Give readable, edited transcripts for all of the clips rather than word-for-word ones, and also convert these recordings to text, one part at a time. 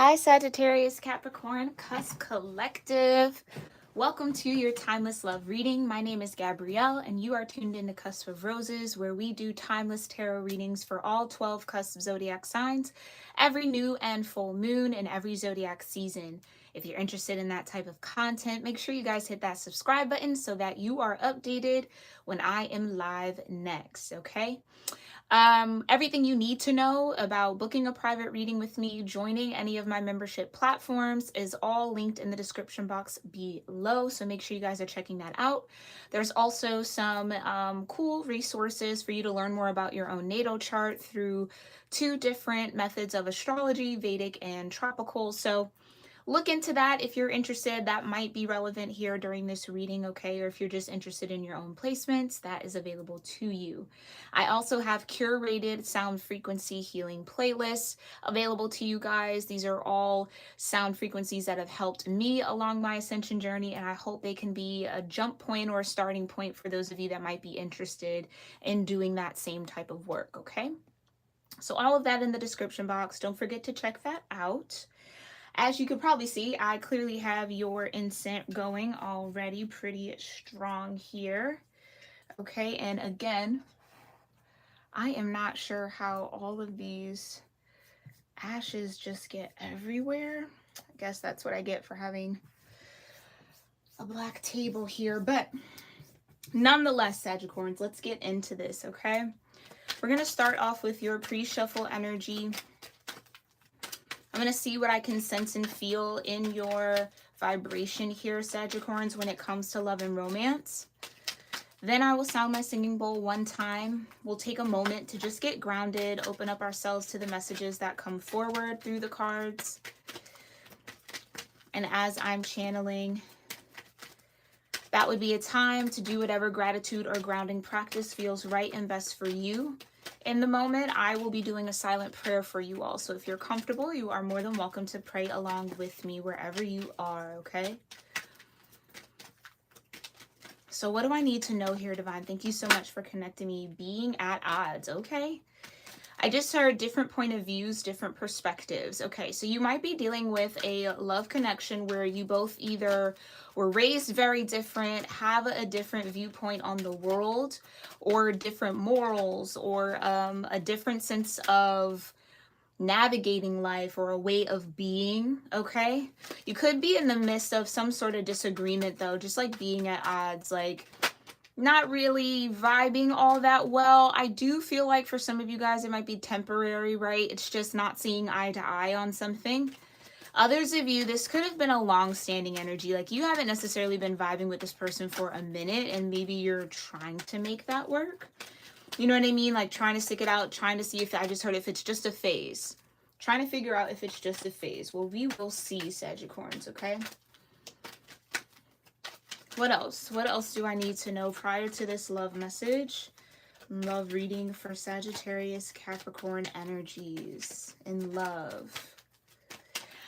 Hi, Sagittarius-Capricorn Cusp Collective. Welcome to your Timeless Love reading. My name is Gabrielle, and you are tuned into Cusp of Roses, where we do timeless tarot readings for all 12 cusp zodiac signs, every new and full moon, and every zodiac season. If you're interested in that type of content, make sure you guys hit that subscribe button so that you are updated when I am live next, okay? Everything you need to know about booking a private reading with me, joining any of my membership platforms is all linked in the description box below. So make sure you guys are checking that out. There's also some cool resources for you to learn more about your own natal chart through 2 different methods of astrology, Vedic and tropical. So look into that if you're interested. That might be relevant here during this reading, okay? Or if you're just interested in your own placements, that is available to you. I also have curated sound frequency healing playlists available to you guys. These are all sound frequencies that have helped me along my ascension journey, and I hope they can be a jump point or a starting point for those of you that might be interested in doing that same type of work, okay? So all of that in the description box. Don't forget to check that out. As you can probably see, I clearly have your incense going already pretty strong here. Okay, and again, I am not sure how all of these ashes just get everywhere. I guess that's what I get for having a black table here. But nonetheless, Sagittarians, let's get into this, okay? We're going to start off with your pre-shuffle energy. I'm going to see what I can sense and feel in your vibration here, Sagittarians, when it comes to love and romance. Then I will sound my singing bowl one time. We'll take a moment to just get grounded, open up ourselves to the messages that come forward through the cards. And as I'm channeling, that would be a time to do whatever gratitude or grounding practice feels right and best for you. In the moment, I will be doing a silent prayer for you all. So if you're comfortable, you are more than welcome to pray along with me wherever you are, okay? So what do I need to know here, Divine? Thank you so much for connecting me. Being at odds, okay? I just heard different point of views, different perspectives. Okay, so you might be dealing with a love connection where you both either were raised very different, have a different viewpoint on the world, or different morals, or a different sense of navigating life or a way of being, okay? You could be in the midst of some sort of disagreement though, just like being at odds, like not really vibing all that well. I do feel like for some of you guys it might be temporary, right? It's just not seeing eye to eye on something. Others of you, this could have been a long-standing energy. Like you haven't necessarily been vibing with this person for a minute and maybe you're trying to make that work. You know what I mean? Like trying to stick it out, trying to see if, I just heard if it's just a phase. Trying to figure out if it's just a phase. Well, we will see, Sagittarians, okay? What else? What else do I need to know prior to this love message? Love reading for Sagittarius Capricorn energies in love.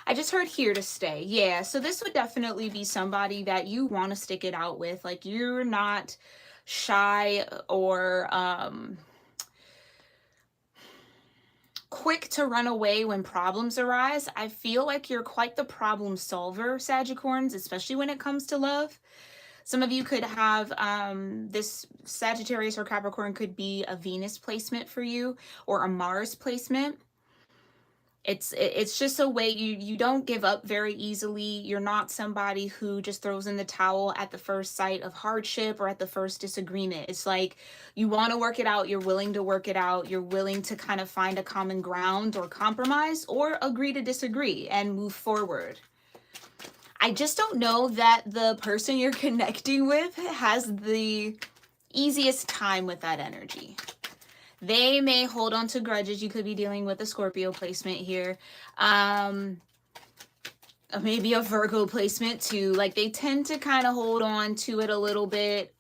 I just heard here to stay. Yeah, so this would definitely be somebody that you want to stick it out with. Like you're not shy or quick to run away when problems arise. I feel like you're quite the problem solver, Sagittarians, especially when it comes to love. Some of you could have this Sagittarius or Capricorn could be a Venus placement for you or a Mars placement. It's just a way you don't give up very easily. You're not somebody who just throws in the towel at the first sight of hardship or at the first disagreement. It's like you want to work it out, you're willing to work it out, you're willing to kind of find a common ground or compromise or agree to disagree and move forward. I just don't know that the person you're connecting with has the easiest time with that energy. They may hold on to grudges. You could be dealing with a Scorpio placement here. Maybe a Virgo placement too. Like they tend to kind of hold on to it a little bit.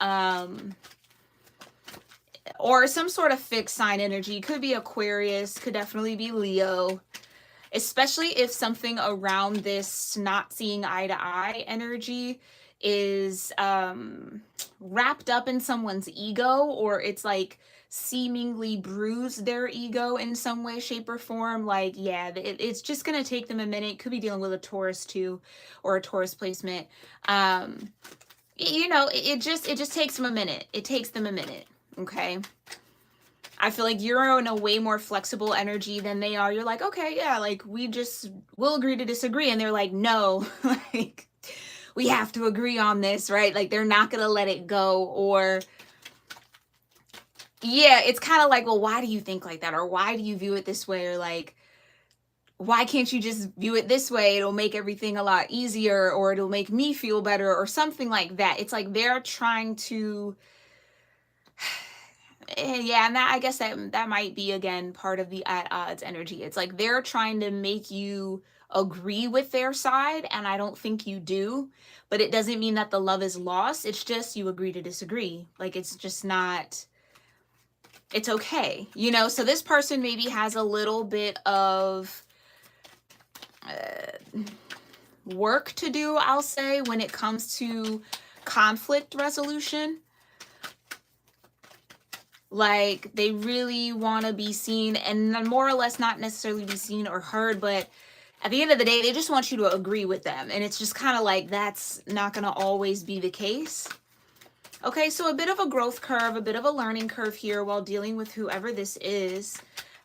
Or some sort of fixed sign energy. Could be Aquarius. Could definitely be Leo. Especially if something around this not seeing eye to eye energy is wrapped up in someone's ego, or it's like seemingly bruise their ego in some way, shape, or form, like, yeah, it's just going to take them a minute. Could be dealing with a Taurus too, or a Taurus placement. You know, it just takes them a minute. It takes them a minute. Okay. I feel like you're in a way more flexible energy than they are. You're like, okay, yeah, like we'll agree to disagree. And they're like, no, like we have to agree on this, right? Like they're not going to let it go. Or yeah, it's kind of like, well, why do you think like that? Or why do you view it this way? Or like, why can't you just view it this way? It'll make everything a lot easier, or it'll make me feel better, or something like that. It's like they're trying to, yeah, and that, I guess that might be again part of the at odds energy. It's like they're trying to make you agree with their side, and I don't think you do. But it doesn't mean that the love is lost. It's just you agree to disagree. Like it's just not, it's okay, you know. So this person maybe has a little bit of work to do, I'll say, when it comes to conflict resolution. Like they really want to be seen, and more or less not necessarily be seen or heard, but at the end of the day, they just want you to agree with them. And it's just kind of like that's not going to always be the case. Okay, so a bit of a growth curve, a bit of a learning curve here while dealing with whoever this is.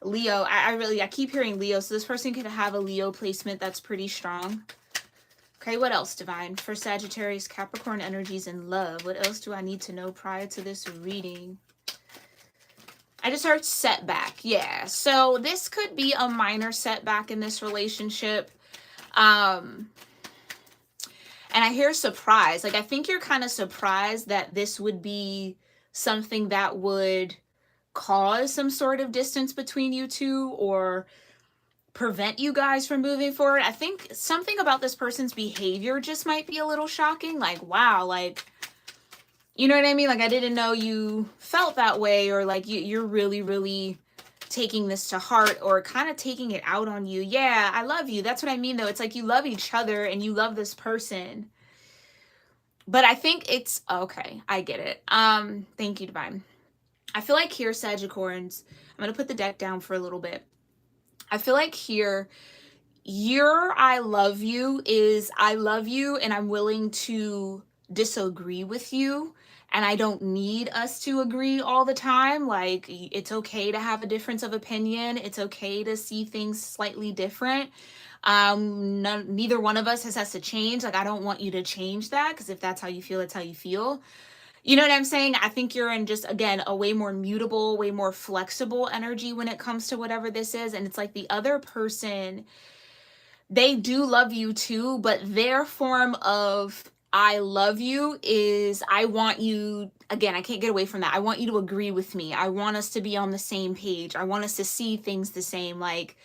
Leo, I keep hearing Leo, so this person could have a Leo placement that's pretty strong. Okay, what else, Divine? For Sagittarius, Capricorn energies and love, what else do I need to know prior to this reading? I just heard setback. Yeah, so this could be a minor setback in this relationship. And I hear surprise. Like, I think you're kind of surprised that this would be something that would cause some sort of distance between you two or prevent you guys from moving forward. I think something about this person's behavior just might be a little shocking. Like, wow, like, you know what I mean? Like, I didn't know you felt that way, or like you're really, really taking this to heart or kind of taking it out on you. Yeah, I love you. That's what I mean, though. It's like you love each other and you love this person. But I think it's okay. I get it. Thank you, Divine. I feel like here, Sagittarians, I'm going to put the deck down for a little bit. I feel like here, your I love you is I love you and I'm willing to disagree with you. And I don't need us to agree all the time. Like, it's okay to have a difference of opinion. It's okay to see things slightly different. Neither one of us has to change. Like, I don't want you to change that, because if that's how you feel, it's how you feel. You know what I'm saying? I think you're in just, again, a way more mutable, way more flexible energy when it comes to whatever this is. And it's like the other person, they do love you too, but their form of I love you is I want you, again, I can't get away from that. I want you to agree with me. I want us to be on the same page. I want us to see things the same. Like,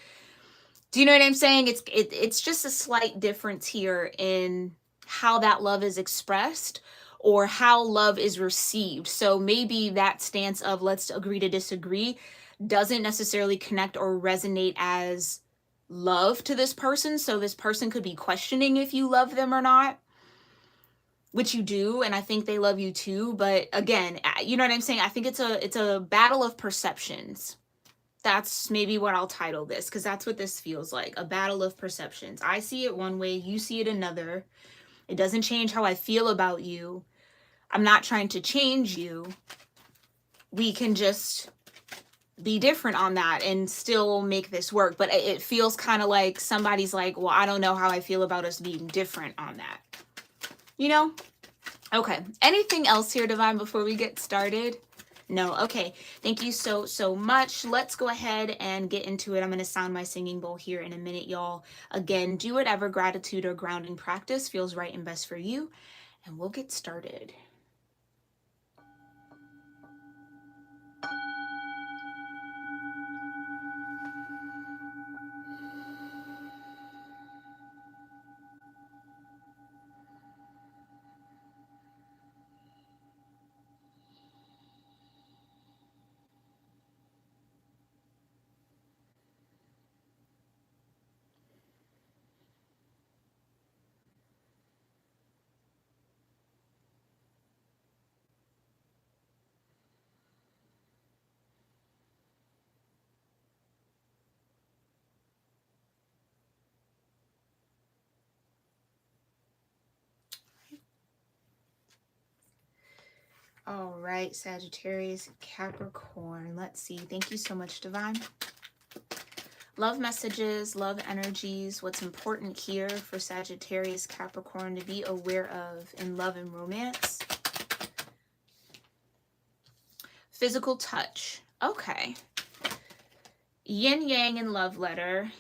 do you know what I'm saying? It's just a slight difference here in how that love is expressed or how love is received. So maybe that stance of let's agree to disagree doesn't necessarily connect or resonate as love to this person. So this person could be questioning if you love them or not, which you do, and I think they love you too. But again, you know what I'm saying? I think it's a battle of perceptions. That's maybe what I'll title this, because that's what this feels like, a battle of perceptions. I see it one way, you see it another. It doesn't change how I feel about you. I'm not trying to change you. We can just be different on that and still make this work. But it feels kind of like somebody's like, well, I don't know how I feel about us being different on that. You know? Okay. Anything else here, Divine, before we get started? No. Okay. Thank you so much. Let's go ahead and get into it. I'm going to sound my singing bowl here in a minute, y'all. Again, do whatever gratitude or grounding practice feels right and best for you, and we'll get started. All right, Sagittarius, Capricorn. Let's see. Thank you so much, Divine. Love messages, love energies. What's important here for Sagittarius, Capricorn to be aware of in love and romance? Physical touch. Okay. Yin Yang in love letter.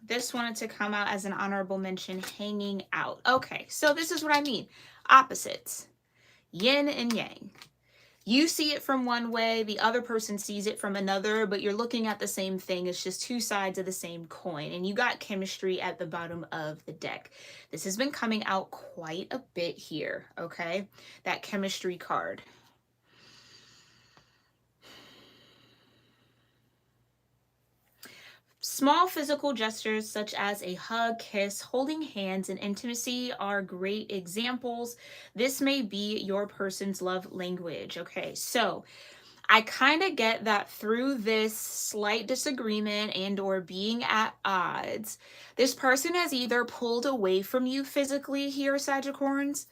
This wanted to come out as an honorable mention, hanging out. Okay, so this is what I mean. Opposites. Yin and Yang. You see it from one way, the other person sees it from another, but you're looking at the same thing. It's just two sides of the same coin. And you got chemistry at the bottom of the deck. This has been coming out quite a bit here, okay? That chemistry card. Small physical gestures such as a hug, kiss, holding hands, and intimacy are great examples. This may be your person's love language, okay? So I kind of get that through this slight disagreement and or being at odds, this person has either pulled away from you physically here, Sagittarians,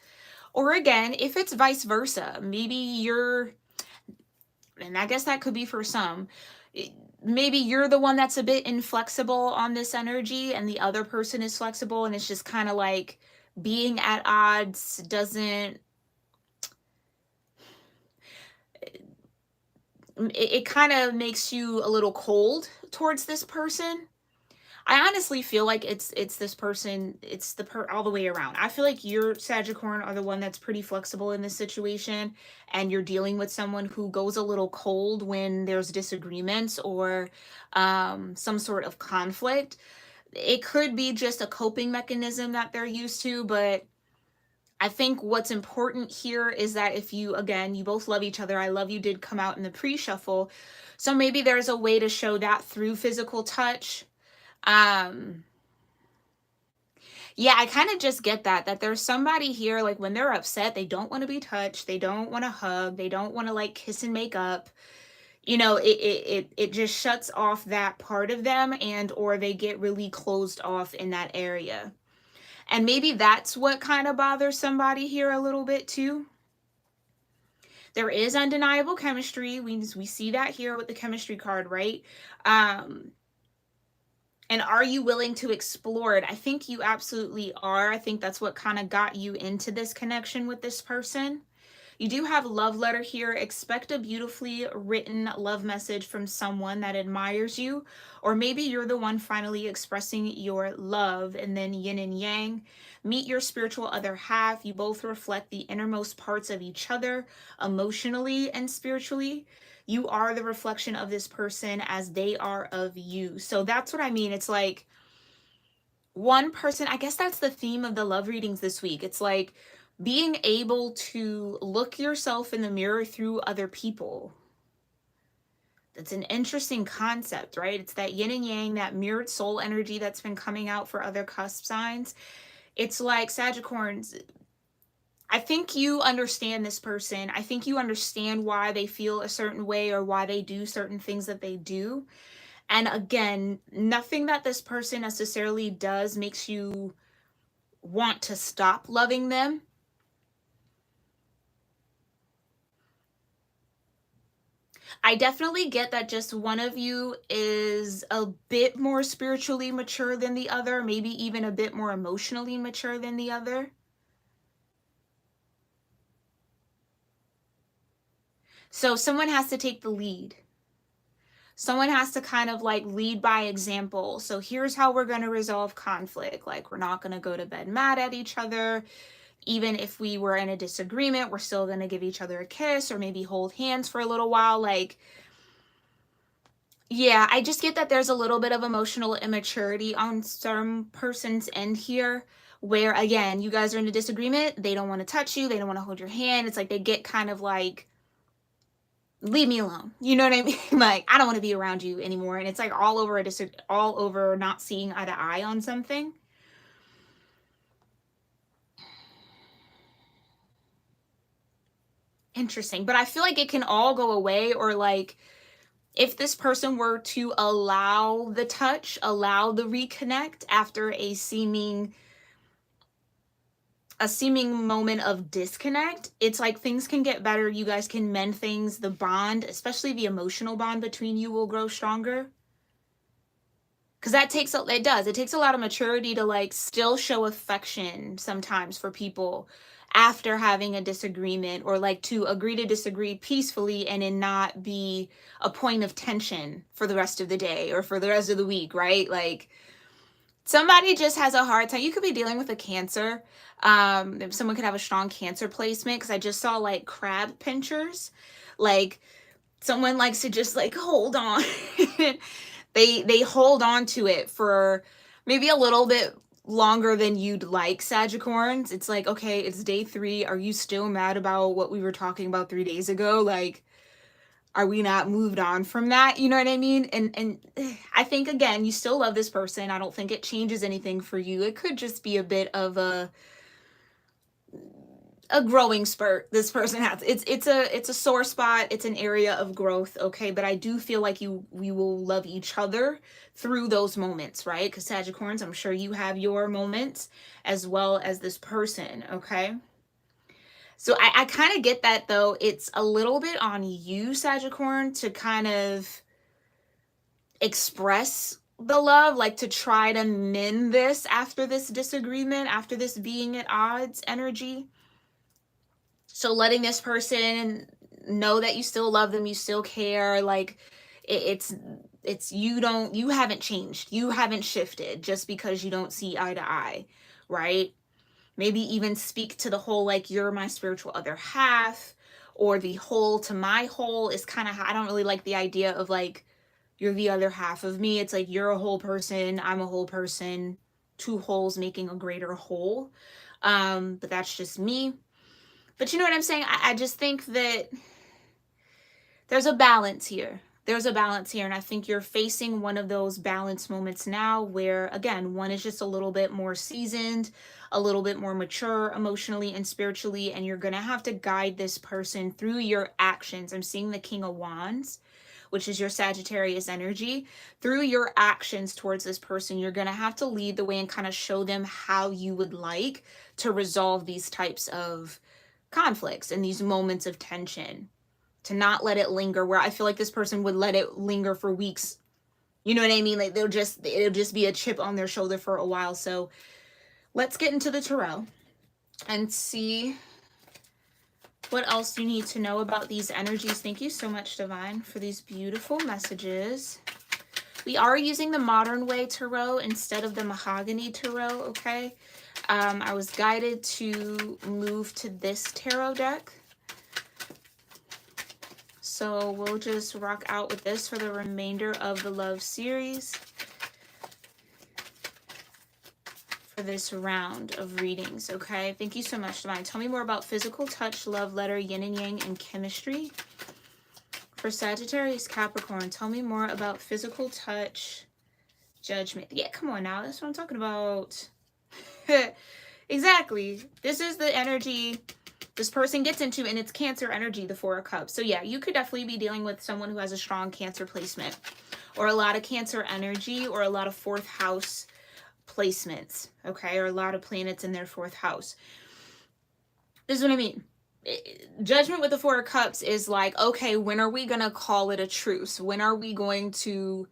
or again, if it's vice versa, maybe you're, and I guess that could be for some, maybe you're the one that's a bit inflexible on this energy and the other person is flexible, and it's just kind of like being at odds doesn't, it kind of makes you a little cold towards this person. I honestly feel like it's this person, it's all the way around. I feel like you're, Sagittarius, are the one that's pretty flexible in this situation, and you're dealing with someone who goes a little cold when there's disagreements or some sort of conflict. It could be just a coping mechanism that they're used to, but I think what's important here is that if you, again, you both love each other. I love you did come out in the pre-shuffle. So maybe there's a way to show that through physical touch. Yeah, I kind of just get that there's somebody here, like when they're upset, they don't want to be touched, they don't want to hug, they don't want to like kiss and make up. You know, it just shuts off that part of them, and or they get really closed off in that area. And maybe that's what kind of bothers somebody here a little bit too. There is undeniable chemistry. We see that here with the chemistry card, right? And are you willing to explore it? I think you absolutely are. I think that's what kind of got you into this connection with this person. You do have love letter here. Expect a beautifully written love message from someone that admires you. Or maybe you're the one finally expressing your love. And then yin and yang. Meet your spiritual other half. You both reflect the innermost parts of each other, emotionally and spiritually. You are the reflection of this person as they are of you. So that's what I mean. It's like one person, I guess that's the theme of the love readings this week. It's like being able to look yourself in the mirror through other people. That's an interesting concept, right? It's that yin and yang, that mirrored soul energy that's been coming out for other cusp signs. It's like Sagittarius, I think you understand this person. I think you understand why they feel a certain way or why they do certain things that they do. And again, nothing that this person necessarily does makes you want to stop loving them. I definitely get that just one of you is a bit more spiritually mature than the other, maybe even a bit more emotionally mature than the other. So someone has to take the lead. Someone has to kind of like lead by example. So here's how we're going to resolve conflict. Like, we're not going to go to bed mad at each other. Even if we were in a disagreement, we're still going to give each other a kiss or maybe hold hands for a little while. Like, yeah, I just get that there's a little bit of emotional immaturity on some person's end here, where again, you guys are in a disagreement. They don't want to touch you. They don't want to hold your hand. It's like they get kind of like, leave me alone. You know what I mean? Like, I don't want to be around you anymore. And it's like all over not seeing eye to eye on something. Interesting. But I feel like it can all go away, or like if this person were to allow the touch, allow the reconnect after a seeming a seeming moment of disconnect. It's like things can get better. You guys can mend things. The bond, especially the emotional bond between you, will grow stronger. Because it takes a lot of maturity to like still show affection sometimes for people after having a disagreement, or like to agree to disagree peacefully and it not be a point of tension for the rest of the day or for the rest of the week, right? Like somebody just has a hard time. You could be dealing with a Cancer. If someone could have a strong Cancer placement, because I just saw like crab pinchers. Like someone likes to just like hold on. They hold on to it for maybe a little bit longer than you'd like, Sagittarians. It's like, okay, it's day 3. Are you still mad about what we were talking about 3 days ago? Like, are we not moved on from that? You know what I mean? And I think, again, you still love this person. I don't think it changes anything for you. It could just be a bit of a growing spurt this person has. It's a sore spot. It's an area of growth, okay? But I do feel like we will love each other through those moments, right? Because Sagittarians, I'm sure you have your moments as well as this person, okay? So I kind of get that, though. It's a little bit on you, Sagittarius, to kind of express the love, like to try to mend this after this disagreement, after this being at odds energy. So letting this person know that you still love them, you still care, like it's you haven't changed, you haven't shifted just because you don't see eye to eye, right? Maybe even speak to the whole, like, you're my spiritual other half, or the whole to my whole is kind of, I don't really like the idea of like you're the other half of me. It's like you're a whole person, I'm a whole person, 2 wholes making a greater whole. But that's just me. But you know what I'm saying? I just think that there's a balance here. There's a balance here. And I think you're facing one of those balance moments now where, again, one is just a little bit more seasoned, a little bit more mature emotionally and spiritually. And you're going to have to guide this person through your actions. I'm seeing the King of Wands, which is your Sagittarius energy. Through your actions towards this person, you're going to have to lead the way and kind of show them how you would like to resolve these types of conflicts and these moments of tension, to not let it linger, where I feel like this person would let it linger for weeks. You know what I mean? Like it'll just be a chip on their shoulder for a while. So let's get into the tarot and see what else you need to know about these energies. Thank you so much, Divine, for these beautiful messages. We are using the Modern Way Tarot instead of the Mahogany Tarot, okay? I was guided to move to this tarot deck. So we'll just rock out with this for the remainder of the love series. For this round of readings, okay? Thank you so much, Divine. Tell me more about physical touch, love letter, yin and yang, and chemistry. For Sagittarius-Capricorn, tell me more about physical touch, judgment. Yeah, come on now. That's what I'm talking about. Exactly. This is the energy this person gets into, and it's Cancer energy, the 4 of Cups. So yeah, you could definitely be dealing with someone who has a strong Cancer placement, or a lot of Cancer energy, or a lot of 4th house placements, okay? Or a lot of planets in their 4th house. This is what I mean. Judgment with the 4 of Cups is like, okay, when are we going to call it a truce? When are we going to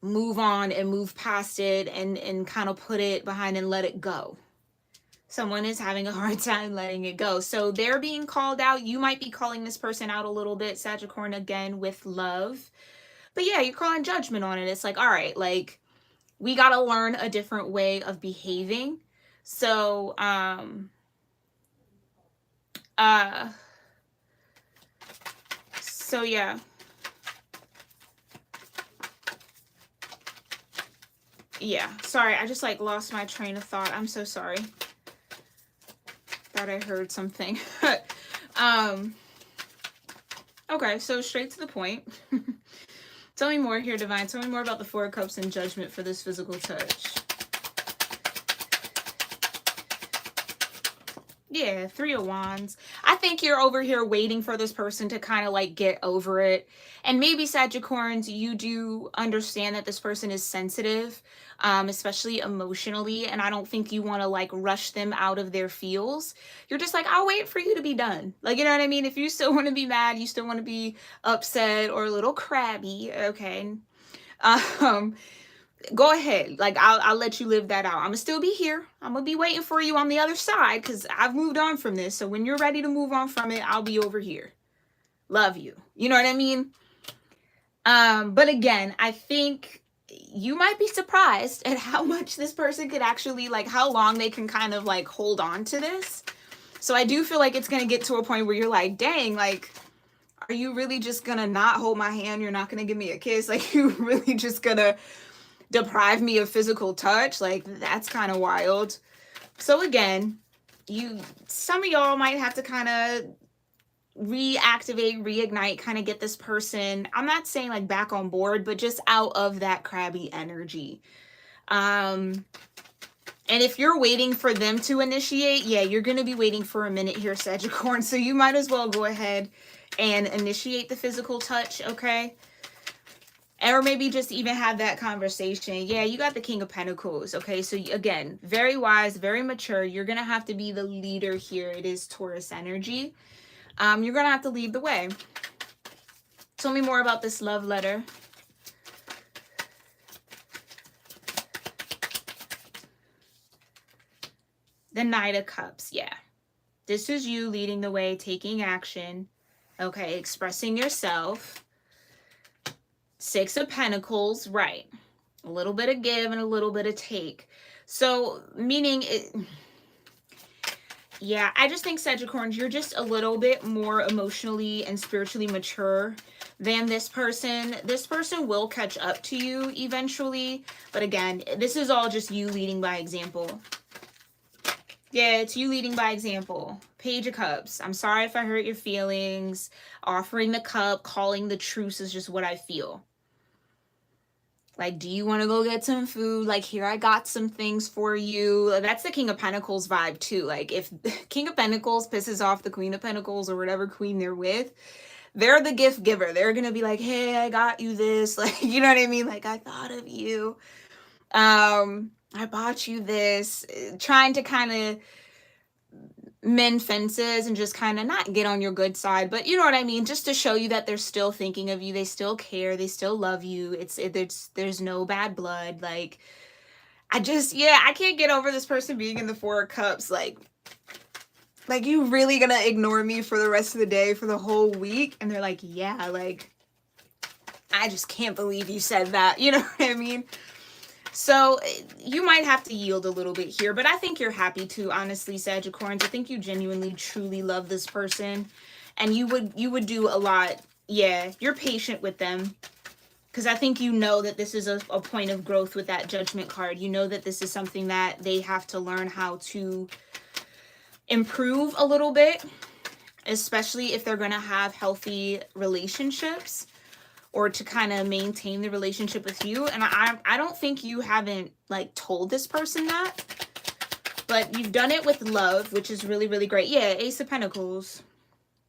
move on and move past it and kind of put it behind and let it go? Someone is having a hard time letting it go. So they're being called out. You might be calling this person out a little bit, Sagittarius, again, with love. But yeah, you're calling judgment on it. It's like, all right, like, we got to learn a different way of behaving. So, so yeah. Yeah, sorry, I just like lost my train of thought. I'm so sorry. Thought I heard something. Okay, so straight to the point. Tell me more here, Divine. Tell me more about the 4 of Cups and judgment for this physical touch. Yeah, Three of Wands. I think you're over here waiting for this person to kind of like get over it. And maybe Sagittarians, you do understand that this person is sensitive, especially emotionally. And I don't think you want to like rush them out of their feels. You're just like, I'll wait for you to be done. Like, you know what I mean? If you still want to be mad, you still want to be upset or a little crabby, okay? Um, Go ahead. Like I'll let you live that out. I'm gonna still be here. I'm gonna be waiting for you on the other side because I've moved on from this. So when you're ready to move on from it, I'll be over here. Love you. You know what I mean? But again, I think you might be surprised at how much this person could actually like how long they can kind of like hold on to this. So I do feel like it's gonna get to a point where you're like, dang, like, are you really just gonna not hold my hand? You're not gonna give me a kiss? Like you really just gonna deprive me of physical touch? Like that's kind of wild. So again, some of y'all might have to kind of reactivate, reignite, kind of get this person, I'm not saying like back on board, but just out of that crabby energy. And if you're waiting for them to initiate, yeah, you're going to be waiting for a minute here, Sagittarius. So you might as well go ahead and initiate the physical touch, okay? Or maybe just even have that conversation. Yeah, you got the King of Pentacles. Okay, so again, very wise, very mature. You're going to have to be the leader here. It is Taurus energy. You're going to have to lead the way. Tell me more about this love letter. The Knight of Cups. Yeah. This is you leading the way, taking action. Okay, expressing yourself. Six of Pentacles, right. A little bit of give and a little bit of take. So, meaning, yeah, I just think, Sagittarius, you're just a little bit more emotionally and spiritually mature than this person. This person will catch up to you eventually. But again, this is all just you leading by example. Yeah, it's you leading by example. Page of Cups. I'm sorry if I hurt your feelings. Offering the cup, calling the truce is just what I feel. Like, do you want to go get some food? Like, here, I got some things for you. That's the King of Pentacles vibe, too. Like, if King of Pentacles pisses off the Queen of Pentacles or whatever queen they're with, they're the gift giver. They're going to be like, hey, I got you this. Like, you know what I mean? Like, I thought of you. I bought you this. Trying to kind of mend fences and just kind of not get on your good side, but you know what I mean, just to show you that they're still thinking of you, they still care, they still love you. There's no bad blood. Like, I can't get over this person being in the Four of Cups. Like you really gonna ignore me for the rest of the day, for the whole week? And they're like, yeah, like, I just can't believe you said that. You know what I mean? So you might have to yield a little bit here, but I think you're happy to, honestly, Sagittarius. I think you genuinely, truly love this person, and you would do a lot. Yeah, you're patient with them, because I think you know that this is a point of growth with that Judgment card. You know that this is something that they have to learn how to improve a little bit, especially if they're going to have healthy relationships, or to kind of maintain the relationship with you. And I don't think you haven't like told this person that, but you've done it with love, which is really, really great. Yeah, Ace of Pentacles.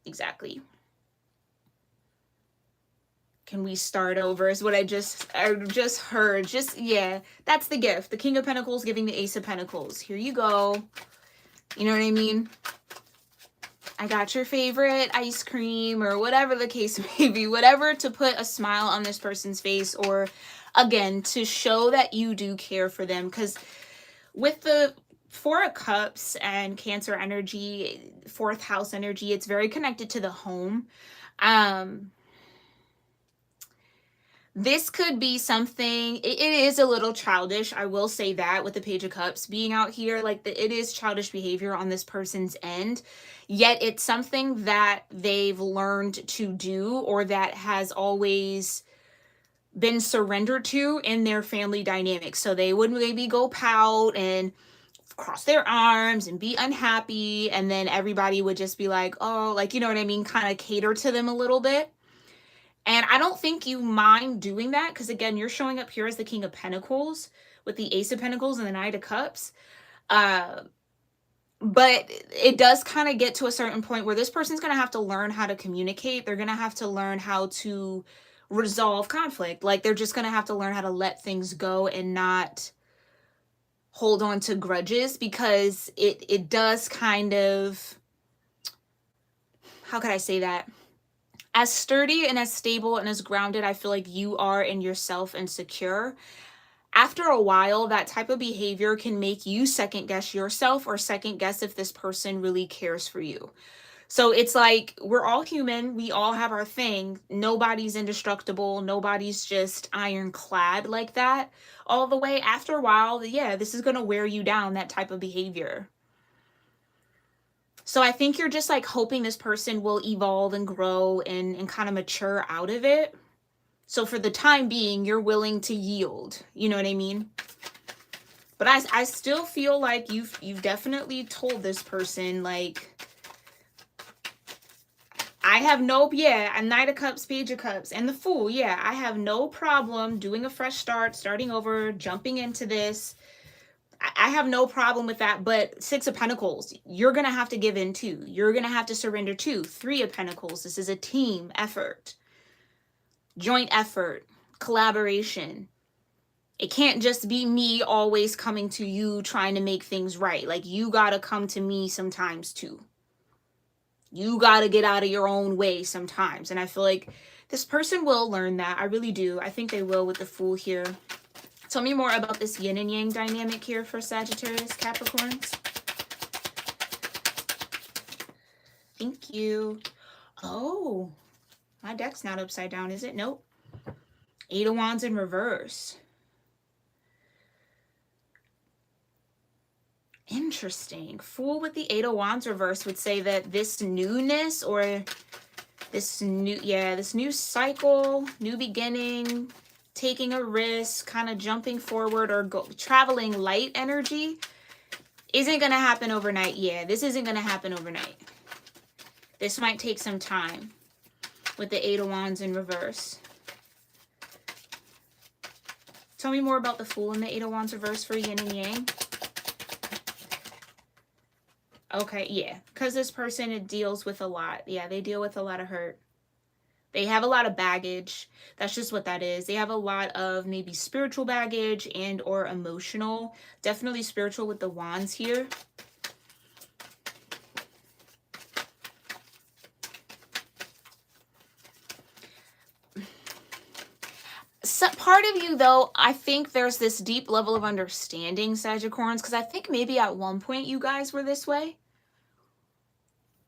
Exactly. Can we start over is what I just heard. Just, yeah, that's the gift. The King of Pentacles giving the Ace of Pentacles. Here you go. You know what I mean? I got your favorite ice cream, or whatever the case may be, whatever to put a smile on this person's face, or again, to show that you do care for them. Because with the Four of Cups and Cancer energy, fourth house energy, it's very connected to the home. This could be something, it is a little childish, I will say that, with the Page of Cups being out here. Like, it is childish behavior on this person's end, yet it's something that they've learned to do, or that has always been surrendered to in their family dynamics. So they would maybe go pout and cross their arms and be unhappy, and then everybody would just be like, oh, like, you know what I mean, kind of cater to them a little bit. And I don't think you mind doing that, because again, you're showing up here as the King of Pentacles with the Ace of Pentacles and the Knight of Cups. But it does kind of get to a certain point where this person's going to have to learn how to communicate. They're going to have to learn how to resolve conflict. Like, they're just going to have to learn how to let things go and not hold on to grudges, because it does kind of, how could I say that? As sturdy and as stable and as grounded I feel like you are in yourself and secure, after a while, that type of behavior can make you second guess yourself or second guess if this person really cares for you. So it's like, we're all human. We all have our thing. Nobody's indestructible. Nobody's just ironclad like that all the way. After a while, yeah, this is going to wear you down, that type of behavior. So I think you're just like hoping this person will evolve and grow and kind of mature out of it. So for the time being, you're willing to yield. You know what I mean? But I still feel like you've definitely told this person, like, I have no, yeah, a Knight of Cups, Page of Cups, and the Fool. Yeah, I have no problem doing a fresh start, starting over, jumping into this. I have no problem with that. But Six of Pentacles, you're going to have to give in too. You're going to have to surrender too. Three of Pentacles, this is a team effort. Joint effort, collaboration. It can't just be me always coming to you trying to make things right. Like, you got to come to me sometimes too. You got to get out of your own way sometimes. And I feel like this person will learn that. I really do. I think they will with the Fool here. Tell me more about this yin and yang dynamic here for Sagittarius Capricorns. Thank you. Oh, my deck's not upside down, is it? Nope. Eight of Wands in reverse. Interesting. Fool with the Eight of Wands reverse would say that this newness, or this new cycle, new beginning, taking a risk, kind of jumping forward or traveling light energy isn't going to happen overnight. Yeah, this isn't going to happen overnight. This might take some time with the Eight of Wands in reverse. Tell me more about the Fool and the Eight of Wands reverse for yin and yang. Okay, yeah, because this person, it deals with a lot. Yeah, they deal with a lot of hurt. They have a lot of baggage. That's just what that is. They have a lot of maybe spiritual baggage and or emotional. Definitely spiritual with the Wands here. So part of you, though, I think there's this deep level of understanding, Sagittarians, because I think maybe at one point you guys were this way.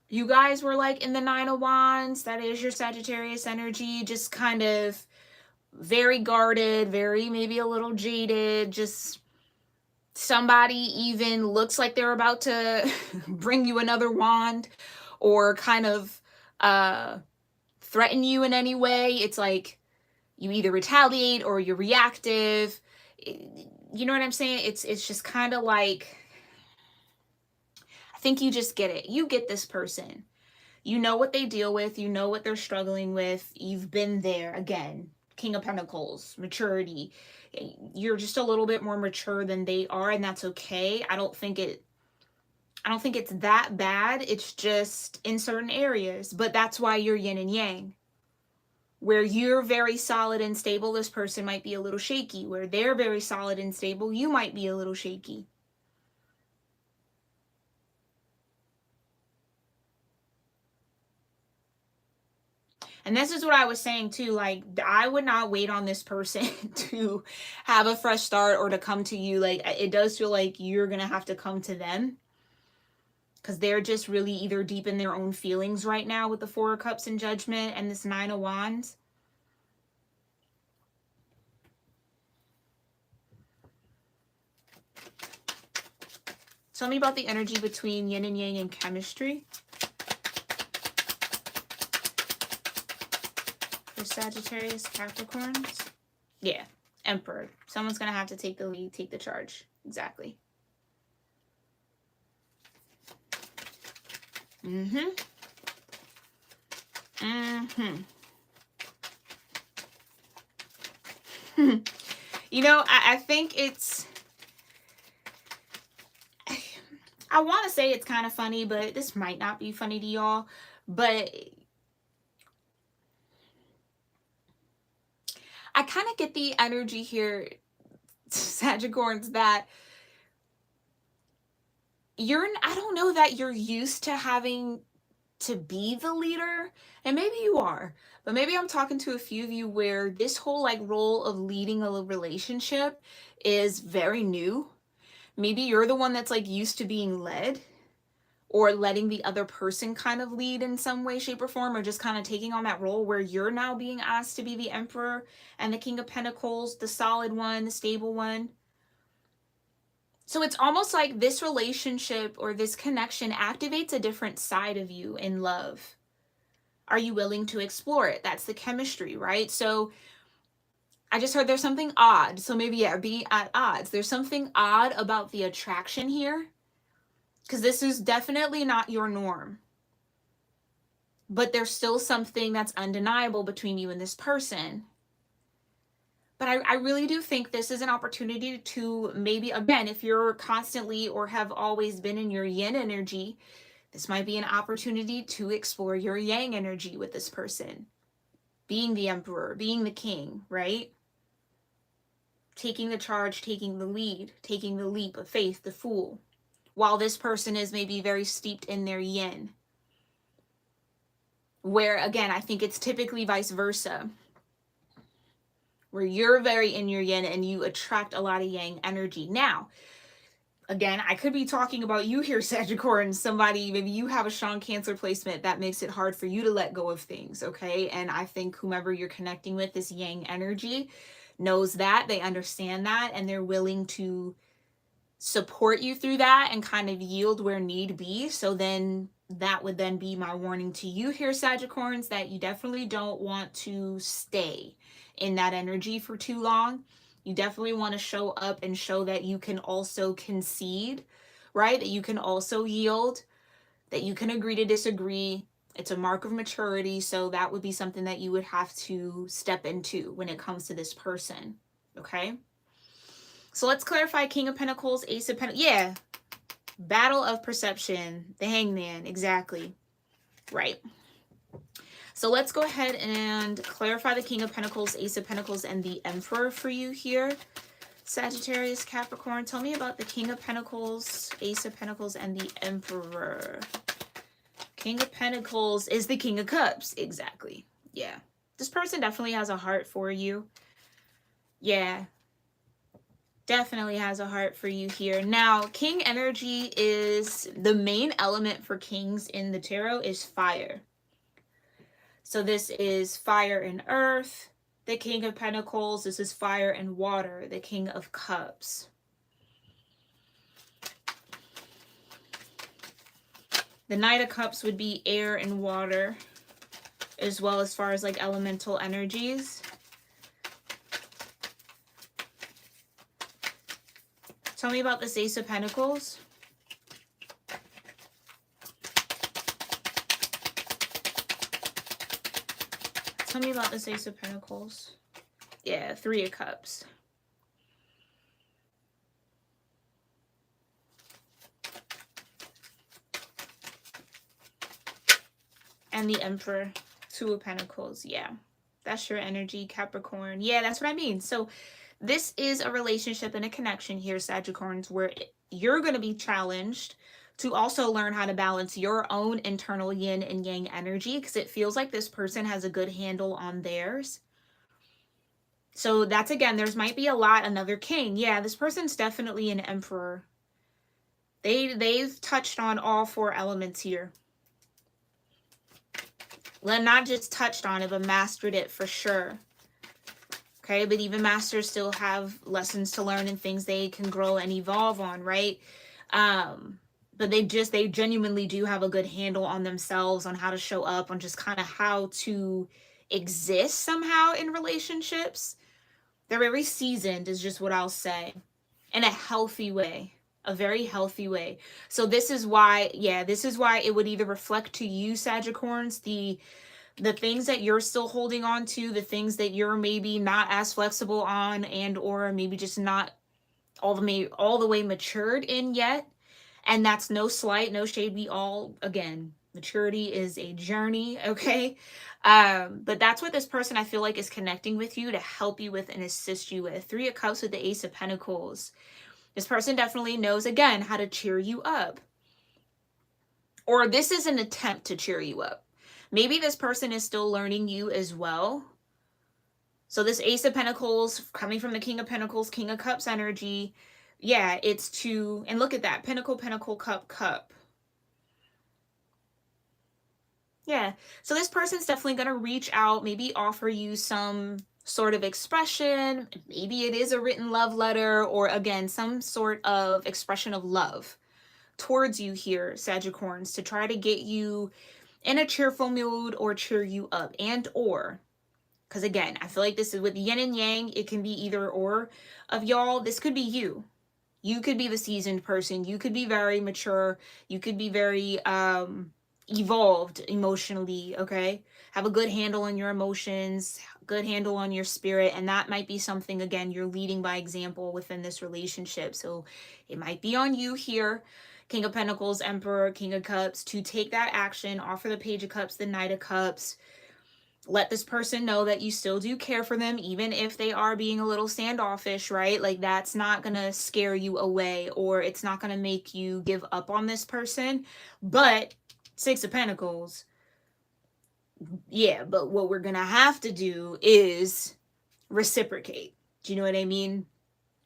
You guys were like in the Nine of Wands. That is your Sagittarius energy. Just kind of very guarded, very maybe a little jaded. Just somebody even looks like they're about to bring you another wand or kind of threaten you in any way. It's like you either retaliate or you're reactive. You know what I'm saying? It's just kind of like, I think you just get it. You get this person. You know what they deal with. You know what they're struggling with. You've been there. Again, King of Pentacles, maturity. You're just a little bit more mature than they are, and that's okay. I don't think it's that bad. It's just in certain areas. But that's why you're yin and yang. Where you're very solid and stable, this person might be a little shaky. Where they're very solid and stable, you might be a little shaky. And this is what I was saying too, like, I would not wait on this person to have a fresh start or to come to you. Like, it does feel like you're going to have to come to them because they're just really either deep in their own feelings right now with the Four of Cups and Judgment and this Nine of Wands. Tell me about the energy between yin and yang and chemistry. For Sagittarius Capricorns. Yeah, Emperor. Someone's going to have to take the lead, take the charge. Exactly. You know, I think it's, I want to say it's kind of funny, but this might not be funny to y'all. But I kind of get the energy here, Sagittarians, that I don't know that you're used to having to be the leader, and maybe you are, but maybe I'm talking to a few of you where this whole like role of leading a relationship is very new. Maybe you're the one that's like used to being led, or letting the other person kind of lead in some way, shape, or form, or just kind of taking on that role where you're now being asked to be the Emperor and the King of Pentacles, the solid one, the stable one. So it's almost like this relationship or this connection activates a different side of you in love. Are you willing to explore it? That's the chemistry, right? So I just heard there's something odd. So maybe, yeah, be at odds. There's something odd about the attraction here, because this is definitely not your norm. But there's still something that's undeniable between you and this person. But I really do think this is an opportunity to maybe, again, if you're constantly or have always been in your yin energy, this might be an opportunity to explore your yang energy with this person. Being the emperor, being the king, right? Taking the charge, taking the lead, taking the leap of faith, the fool. While this person is maybe very steeped in their yin. Where, again, I think it's typically vice versa. Where you're very in your yin and you attract a lot of yang energy. Now, again, I could be talking about you here, Sagittarius, somebody, maybe you have a strong Cancer placement that makes it hard for you to let go of things, okay? And I think whomever you're connecting with, this yang energy, knows that, they understand that, and they're willing to support you through that and kind of yield where need be. So then that would then be my warning to you here, Sagittarius, that you definitely don't want to stay in that energy for too long. You definitely want to show up and show that you can also concede, right? That you can also yield, that you can agree to disagree. It's a mark of maturity. So that would be something that you would have to step into when it comes to this person, okay? So let's clarify King of Pentacles, Ace of Pentacles. Yeah, battle of perception, the Hangman, exactly, right. So let's go ahead and clarify the King of Pentacles, Ace of Pentacles, and the Emperor for you here, Sagittarius, Capricorn. Tell me about the King of Pentacles, Ace of Pentacles, and the Emperor. King of Pentacles is the King of Cups. Exactly. Yeah. This person definitely has a heart for you. Yeah. Definitely has a heart for you here. Now, King energy is the main element for kings in the tarot is fire. So this is fire and earth, the King of Pentacles. This is fire and water, the King of Cups. The Knight of Cups would be air and water, as well as far as like elemental energies. Tell me about this Ace of Pentacles. Tell me about this Ace of Pentacles. Yeah, Three of Cups. And the Emperor, Two of Pentacles. Yeah, that's your energy, Capricorn. Yeah, that's what I mean. So this is a relationship and a connection here, Sagittarians, where you're going to be challenged to also learn how to balance your own internal yin and yang energy, because it feels like this person has a good handle on theirs. So that's, again, there's might be a lot, another king. Yeah, this person's definitely an emperor. They've touched on all four elements here. Well, not just touched on it, but mastered it for sure. Okay, but even masters still have lessons to learn and things they can grow and evolve on, right? But they genuinely do have a good handle on themselves, on how to show up, on just kind of how to exist somehow in relationships. They're very seasoned is just what I'll say, in a healthy way, a very healthy way. So this is why, yeah, this is why it would either reflect to you, Sagittarians, the things that you're still holding on to, the things that you're maybe not as flexible on, and or maybe just not all the way matured in yet. And that's no slight, no shade. We all, again, maturity is a journey, okay? But that's what this person I feel like is connecting with you to help you with and assist you with. Three of Cups with the Ace of Pentacles. This person definitely knows, again, how to cheer you up. Or this is an attempt to cheer you up. Maybe this person is still learning you as well. So this Ace of Pentacles coming from the King of Pentacles, King of Cups energy. Yeah, it's to, and look at that, Pentacle, Pentacle, Cup, Cup. Yeah, so this person's definitely going to reach out, maybe offer you some sort of expression. Maybe it is a written love letter, or again, some sort of expression of love towards you here, Sagittarians, to try to get you in a cheerful mood or cheer you up. And or, because again, I feel like this is with yin and yang, it can be either or of y'all. This could be you. You could be the seasoned person. You could be very mature. You could be very evolved emotionally, okay? Have a good handle on your emotions, good handle on your spirit, and that might be something, again, you're leading by example within this relationship. So it might be on you here, King of Pentacles, Emperor, King of Cups, to take that action, offer the Page of Cups, the Knight of Cups. Let this person know that you still do care for them, even if they are being a little standoffish, right? Like, that's not gonna scare you away, or it's not gonna make you give up on this person. But Six of Pentacles, yeah, but what we're gonna have to do is reciprocate. Do you know what I mean?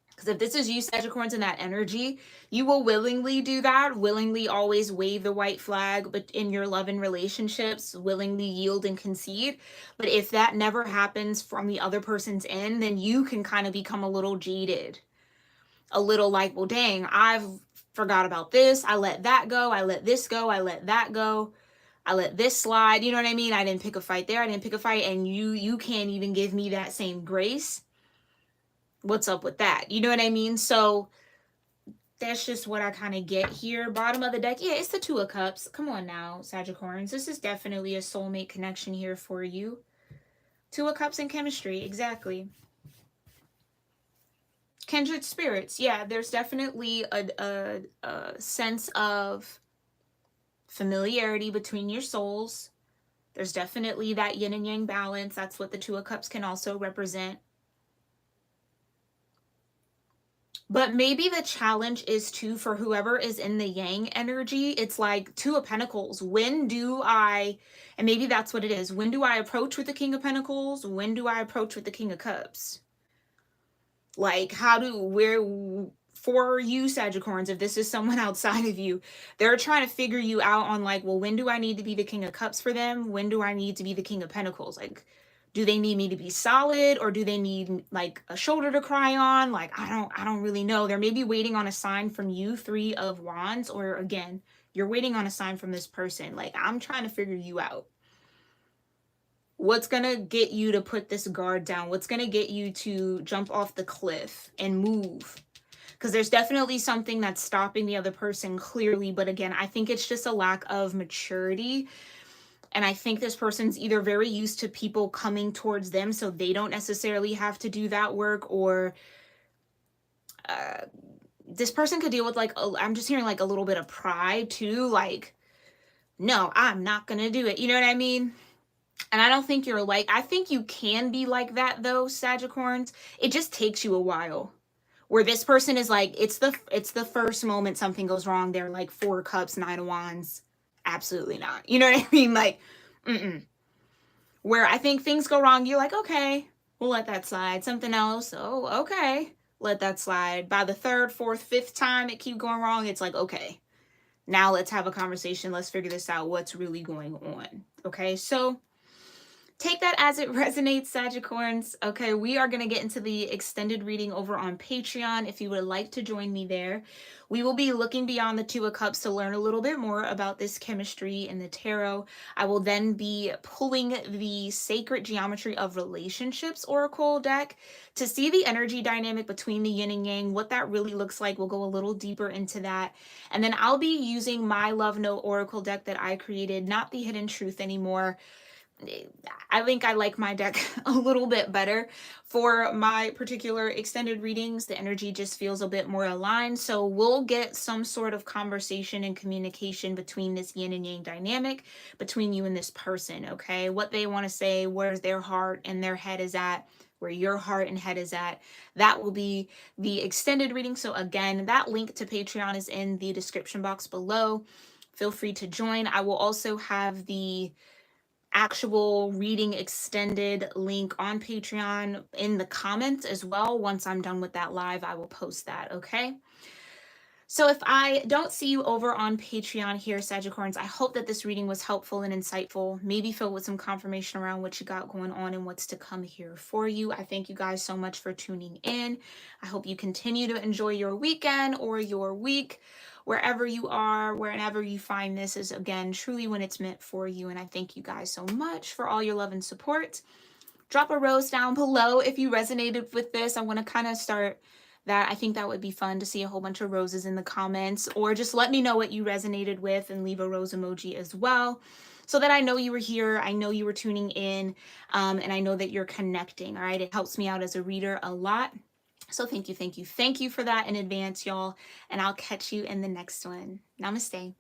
Because if this is you, Sagittarius, in that energy, you will willingly do that, willingly always wave the white flag, but in your love and relationships, willingly yield and concede. But if that never happens from the other person's end, then you can kind of become a little jaded. A little like, well, dang, I've forgot about this. I let that go. I let this go. I let that go. I let this slide. You know what I mean? I didn't pick a fight there. I didn't pick a fight. And you can't even give me that same grace. What's up with that? You know what I mean? So that's just what I kind of get here. Bottom of the deck. Yeah, it's the Two of Cups. Come on now, Sagittarius. This is definitely a soulmate connection here for you. Two of Cups and chemistry. Exactly. Kindred spirits. Yeah, there's definitely a sense of familiarity between your souls. There's definitely that yin and yang balance. That's what the Two of Cups can also represent. But maybe the challenge is too, for whoever is in the yang energy, it's like Two of Pentacles. When do I, and maybe that's what it is, when do I approach with the King of Pentacles? When do I approach with the King of Cups? Like, for you, Sagittarius, if this is someone outside of you, they're trying to figure you out on like, well, when do I need to be the King of Cups for them? When do I need to be the King of Pentacles? Like, do they need me to be solid, or do they need like a shoulder to cry on? Like, I don't really know. They're maybe waiting on a sign from you, Three of Wands, or again, you're waiting on a sign from this person. Like, I'm trying to figure you out. What's going to get you to put this guard down? What's going to get you to jump off the cliff and move? Because there's definitely something that's stopping the other person clearly. But again, I think it's just a lack of maturity. And I think this person's either very used to people coming towards them, so they don't necessarily have to do that work, or this person could deal with like, I'm just hearing like a little bit of pride too. Like, no, I'm not going to do it. You know what I mean? And I don't think you're like, I think you can be like that though, Sagittarius. It just takes you a while. Where this person is like, it's the first moment something goes wrong, they're like Four of Cups, Nine of Wands. Absolutely not. You know what I mean? Like, where I think things go wrong, you're like, okay, we'll let that slide. Something else, oh, okay, let that slide. By the third, fourth, fifth time it keep going wrong, it's like, okay, now let's have a conversation. Let's figure this out. What's really going on? Okay, so take that as it resonates, Sagittarius. Okay, we are going to get into the extended reading over on Patreon. If you would like to join me there, we will be looking beyond the Two of Cups to learn a little bit more about this chemistry in the tarot. I will then be pulling the Sacred Geometry of Relationships Oracle deck to see the energy dynamic between the yin and yang, what that really looks like. We'll go a little deeper into that. And then I'll be using my Love Note Oracle deck that I created, not the Hidden Truth anymore. I think I like my deck a little bit better for my particular extended readings. The energy just feels a bit more aligned. So we'll get some sort of conversation and communication between this yin and yang dynamic between you and this person. Okay. What they want to say, where their heart and their head is at, where your heart and head is at. That will be the extended reading. So again, that link to Patreon is in the description box below. Feel free to join. I will also have the actual reading extended link on Patreon in the comments as well. Once I'm done with that live, I will post that, okay? So if I don't see you over on Patreon here, Sagittarians, I hope that this reading was helpful and insightful, maybe filled with some confirmation around what you got going on and what's to come here for you. I thank you guys so much for tuning in. I hope you continue to enjoy your weekend or your week, wherever you are, wherever you find this is, again, truly when it's meant for you. And I thank you guys so much for all your love and support. Drop a rose down below if you resonated with this. I want to kind of start that. I think that would be fun to see a whole bunch of roses in the comments, or just let me know what you resonated with and leave a rose emoji as well, so that I know you were here, I know you were tuning in, and I know that you're connecting. All right, it helps me out as a reader a lot. So thank you for that in advance, y'all, and I'll catch you in the next one. Namaste.